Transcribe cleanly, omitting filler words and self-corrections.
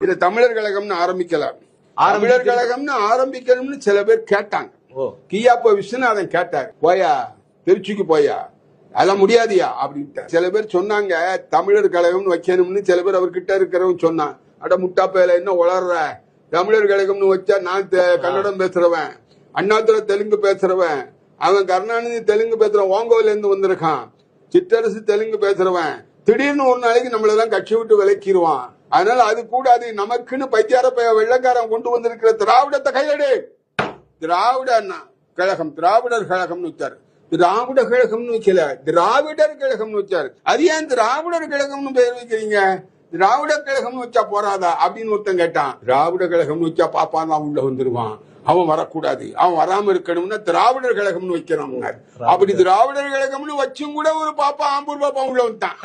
இது தமிழர் கழகம்னு ஆரம்பிக்கலாம். தமிழர் கழகம்னு ஆரம்பிக்கணும்னு சில பேர் கேட்டாங்க. கியாப்ப விஸ்வநாதன் கேட்டார், போயா திருச்சிக்கு போயா, அதெல்லாம் முடியாதியா அப்படின்ட்டு. சில பேர் சொன்னாங்க தமிழர் கழகம்னு வைக்கணும்னு. சில பேர் அவர்கிட்ட இருக்கிறவங்க சொன்னான், அட முட்டாப்பையில என்ன வளர்ற, தமிழர் கழகம்னு வச்சா நான் கன்னடம் பேசுறவன், அண்ணாதுரை தெலுங்கு பேசுறவன், அவன் கருணாநிதி தெலுங்கு பேசுறவன், ஓங்கோல இருந்து வந்திருக்கான், சிற்றரசு தெலுங்கு பேசுறவன், திடீர்னு ஒரு நாளைக்கு நம்மளதான் கட்சி விட்டு விலக்கிடுவான். அதனால அது கூடாது, நமக்குன்னு பைத்தியார வெள்ளக்காரன் கொண்டு வந்திருக்கிற திராவிடத்தை கையெடு. திராவிட கழகம், திராவிடர் கழகம்னு வச்சாரு. திராவிட கழகம்னு வைக்கல, திராவிடர் கழகம்னு வச்சாரு. அது ஏன் திராவிடர் கழகம்னு பெயர் வைக்கிறீங்க, திராவிட கழகம்னு வச்சா போறாதா அப்படின்னு ஒருத்தன் கேட்டான். திராவிட கழகம்னு வச்சா பாப்பான் தான் உள்ள வந்துருவான், அவன் வரக்கூடாது, அவன் வராம இருக்கணும்னா திராவிடர் கழகம்னு வைக்கிறான். அப்படி திராவிடர் கழகம்னு வச்சும் கூட ஒரு பாப்பா ஆம்பூர் பாப்பா உள்ள வந்துட்டான்.